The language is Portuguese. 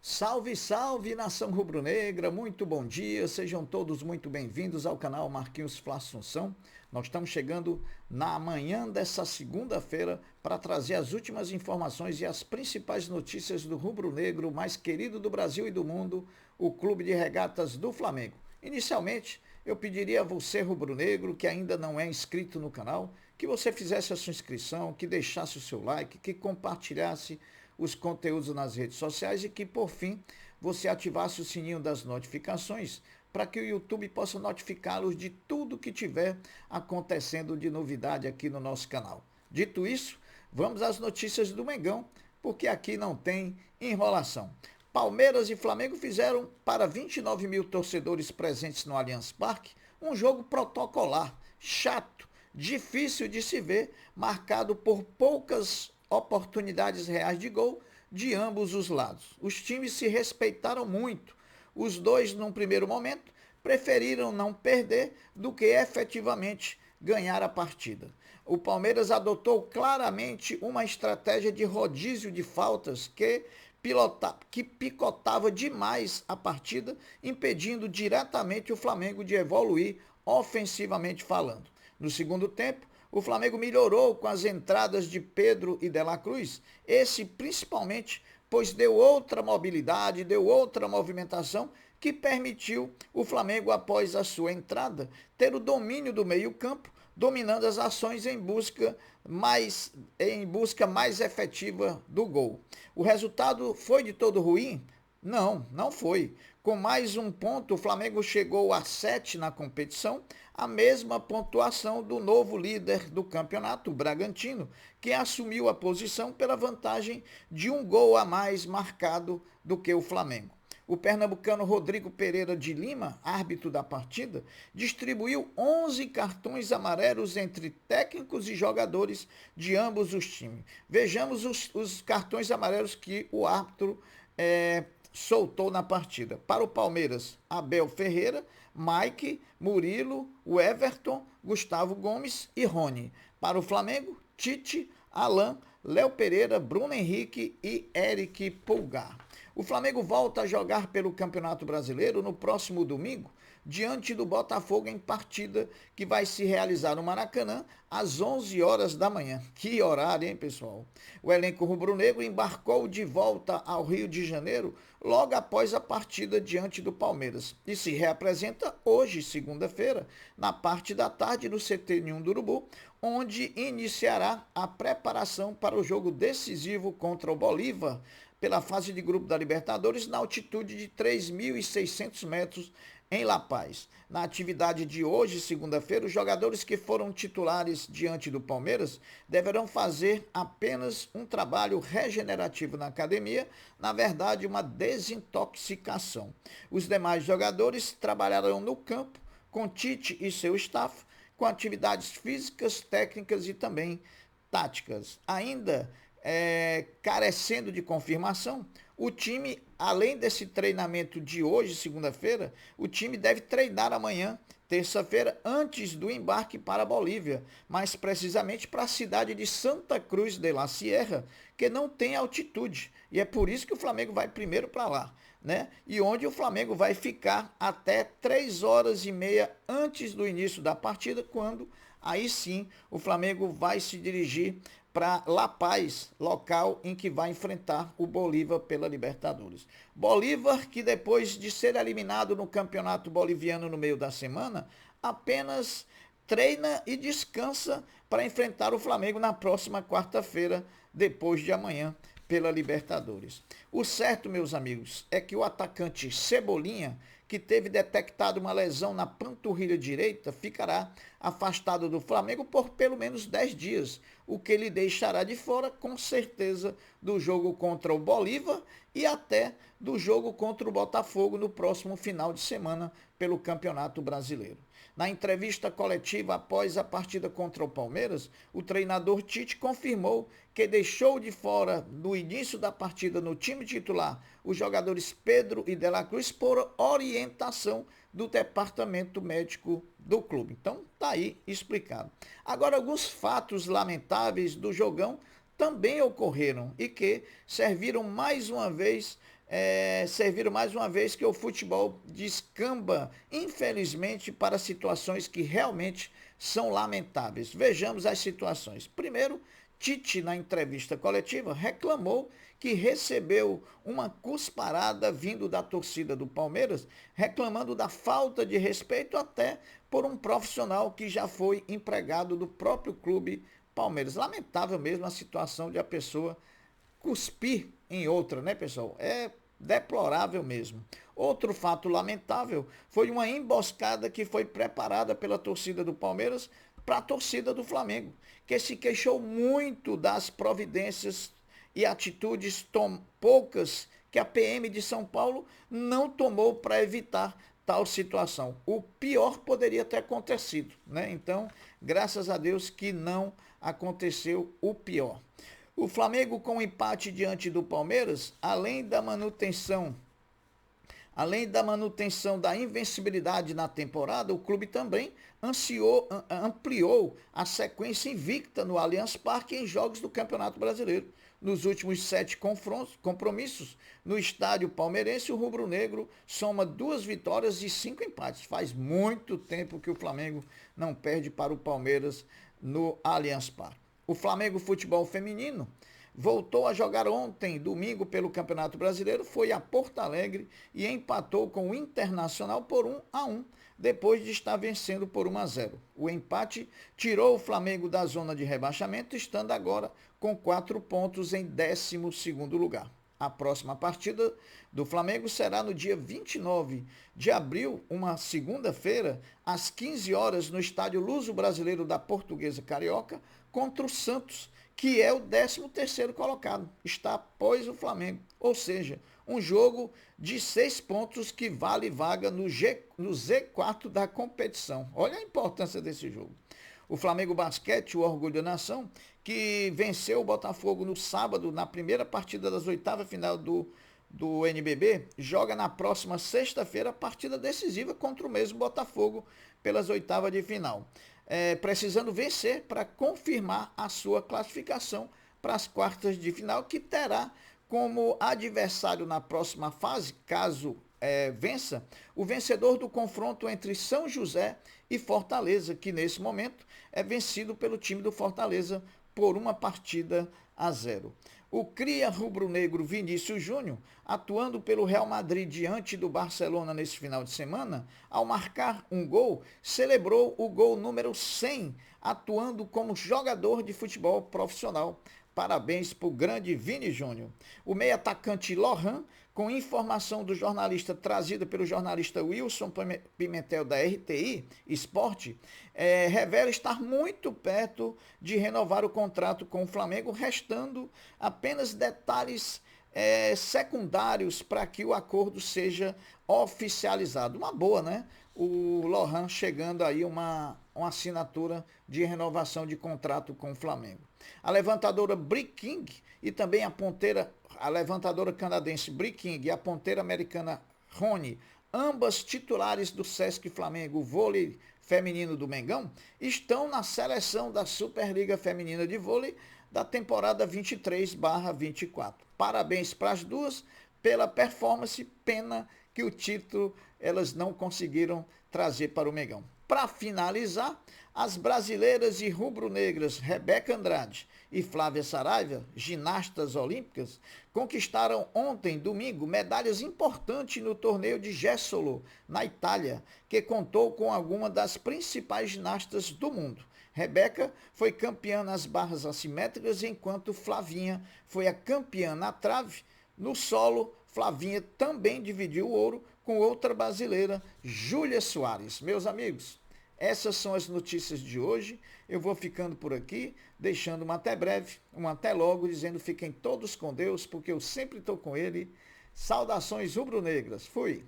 Salve, salve, nação rubro-negra, muito bom dia, sejam todos muito bem-vindos ao canal Marquinhos Fla Assunção. Nós estamos chegando na manhã dessa segunda-feira para trazer as últimas informações e as principais notícias do rubro-negro mais querido do Brasil e do mundo, o Clube de Regatas do Flamengo. Inicialmente, eu pediria a você, rubro-negro, que ainda não é inscrito no canal, que você fizesse a sua inscrição, que deixasse o seu like, que compartilhasse os conteúdos nas redes sociais e que, por fim, você ativasse o sininho das notificações para que o YouTube possa notificá-los de tudo que tiver acontecendo de novidade aqui no nosso canal. Dito isso, vamos às notícias do Mengão, porque aqui não tem enrolação. Palmeiras e Flamengo fizeram para 29 mil torcedores presentes no Allianz Parque um jogo protocolar, chato, difícil de se ver, marcado por poucas oportunidades reais de gol de ambos os lados. Os times se respeitaram muito. Os dois, num primeiro momento, preferiram não perder do que efetivamente ganhar a partida. O Palmeiras adotou claramente uma estratégia de rodízio de faltas que picotava demais a partida, impedindo diretamente o Flamengo de evoluir ofensivamente falando. No segundo tempo, o Flamengo melhorou com as entradas de Pedro e De La Cruz, esse principalmente, pois deu outra mobilidade, deu outra movimentação que permitiu o Flamengo, após a sua entrada, ter o domínio do meio-campo, dominando as ações em busca mais efetiva do gol. O resultado foi de todo ruim? Não, não foi. Com mais um ponto, o Flamengo chegou a 7 na competição, a mesma pontuação do novo líder do campeonato, o Bragantino, que assumiu a posição pela vantagem de um gol a mais marcado do que o Flamengo. O pernambucano Rodrigo Pereira de Lima, árbitro da partida, distribuiu 11 cartões amarelos entre técnicos e jogadores de ambos os times. Vejamos os cartões amarelos que o árbitro soltou na partida. Para o Palmeiras, Abel Ferreira, Mike, Murilo, o Everton, Gustavo Gomes e Rony. Para o Flamengo, Tite, Alan, Léo Pereira, Bruno Henrique e Eric Pulgar. O Flamengo volta a jogar pelo Campeonato Brasileiro no próximo domingo, diante do Botafogo, em partida que vai se realizar no Maracanã às 11 horas da manhã. Que horário, hein, pessoal? O elenco rubro-negro embarcou de volta ao Rio de Janeiro logo após a partida diante do Palmeiras e se reapresenta hoje, segunda-feira, na parte da tarde no CT Ninho do Urubu, onde iniciará a preparação para o jogo decisivo contra o Bolívar, pela fase de grupo da Libertadores, na altitude de 3.600 metros em La Paz. Na atividade de hoje, segunda-feira, os jogadores que foram titulares diante do Palmeiras deverão fazer apenas um trabalho regenerativo na academia, na verdade, uma desintoxicação. Os demais jogadores trabalharão no campo com Tite e seu staff, com atividades físicas, técnicas e também táticas. Ainda carecendo de confirmação, o time, além desse treinamento de hoje, segunda-feira, o time deve treinar amanhã, terça-feira, antes do embarque para a Bolívia, mais precisamente para a cidade de Santa Cruz de la Sierra, que não tem altitude, e é por isso que o Flamengo vai primeiro para lá, né? E onde o Flamengo vai ficar até 3h30 antes do início da partida, quando aí sim o Flamengo vai se dirigir para La Paz, local em que vai enfrentar o Bolívar pela Libertadores. Bolívar, que depois de ser eliminado no Campeonato Boliviano no meio da semana, apenas treina e descansa para enfrentar o Flamengo na próxima quarta-feira, depois de amanhã, pela Libertadores. O certo, meus amigos, é que o atacante Cebolinha, que teve detectado uma lesão na panturrilha direita, ficará afastado do Flamengo por pelo menos 10 dias, o que lhe deixará de fora, com certeza, do jogo contra o Bolívar e até do jogo contra o Botafogo no próximo final de semana pelo Campeonato Brasileiro. Na entrevista coletiva após a partida contra o Palmeiras, o treinador Tite confirmou que deixou de fora, no início da partida no time titular, os jogadores Pedro e De La Cruz por orientação do departamento médico do clube. Então, tá aí explicado. Agora, alguns fatos lamentáveis do jogão também ocorreram e que serviram mais uma vez serviram mais uma vez que o futebol descamba, infelizmente, para situações que realmente são lamentáveis. Vejamos as situações. Primeiro, Tite, na entrevista coletiva, reclamou que recebeu uma cusparada vindo da torcida do Palmeiras, reclamando da falta de respeito até por um profissional que já foi empregado do próprio clube Palmeiras. Lamentável mesmo a situação de a pessoa cuspir em outra, né, pessoal? É deplorável mesmo. Outro fato lamentável foi uma emboscada que foi preparada pela torcida do Palmeiras para a torcida do Flamengo, que se queixou muito das providências e atitudes poucas que a PM de São Paulo não tomou para evitar tal situação. O pior poderia ter acontecido, né? Então, graças a Deus que não aconteceu o pior. O Flamengo, com o empate diante do Palmeiras, além da manutenção da invencibilidade na temporada, o clube também ampliou a sequência invicta no Allianz Parque em jogos do Campeonato Brasileiro. Nos últimos 7 compromissos no estádio palmeirense, o rubro-negro soma 2 vitórias e 5 empates. Faz muito tempo que o Flamengo não perde para o Palmeiras no Allianz Parque. O Flamengo Futebol Feminino voltou a jogar ontem, domingo, pelo Campeonato Brasileiro, foi a Porto Alegre e empatou com o Internacional por 1-1, depois de estar vencendo por 1-0. O empate tirou o Flamengo da zona de rebaixamento, estando agora com 4 pontos em 12º lugar. A próxima partida do Flamengo será no dia 29 de abril, uma segunda-feira, às 15 horas, no estádio Luso-Brasileiro da Portuguesa Carioca, contra o Santos, que é o 13º colocado, está após o Flamengo. Ou seja, um jogo de 6 pontos que vale vaga no Z4 da competição. Olha a importância desse jogo. O Flamengo Basquete, o orgulho da nação, que venceu o Botafogo no sábado, na primeira partida das oitavas final do NBB, joga na próxima sexta-feira a partida decisiva contra o mesmo Botafogo pelas oitavas de final. Precisando vencer para confirmar a sua classificação para as quartas de final, que terá como adversário na próxima fase, caso vença, o vencedor do confronto entre São José e Fortaleza, que nesse momento é vencido pelo time do Fortaleza por 1-0. O cria rubro-negro Vinícius Júnior, atuando pelo Real Madrid diante do Barcelona nesse final de semana, ao marcar um gol, celebrou o gol número 100, atuando como jogador de futebol profissional. Parabéns para o grande Vini Júnior. O meio-atacante Lohan, com informação do jornalista trazida pelo jornalista Wilson Pimentel da RTI Esporte, revela estar muito perto de renovar o contrato com o Flamengo, restando apenas detalhes secundários para que o acordo seja oficializado. Uma boa, né? O Lohan chegando aí uma assinatura de renovação de contrato com o Flamengo. A levantadora Bri King e também a levantadora canadense Bri King e a ponteira americana Rony, ambas titulares do Sesc Flamengo vôlei feminino do Mengão, estão na seleção da Superliga Feminina de Vôlei da temporada 23/24. Parabéns para as duas pela performance, pena que o título elas não conseguiram trazer para o Mengão. Para finalizar, as brasileiras e rubro-negras Rebeca Andrade e Flávia Saraiva, ginastas olímpicas, conquistaram ontem, domingo, medalhas importantes no torneio de Jesolo, na Itália, que contou com algumas das principais ginastas do mundo. Rebeca foi campeã nas barras assimétricas, enquanto Flavinha foi a campeã na trave. No solo, Flavinha também dividiu o ouro com outra brasileira, Júlia Soares. Meus amigos, essas são as notícias de hoje. Eu vou ficando por aqui, deixando um até breve, um até logo, dizendo fiquem todos com Deus, porque eu sempre estou com Ele. Saudações rubro-negras. Fui!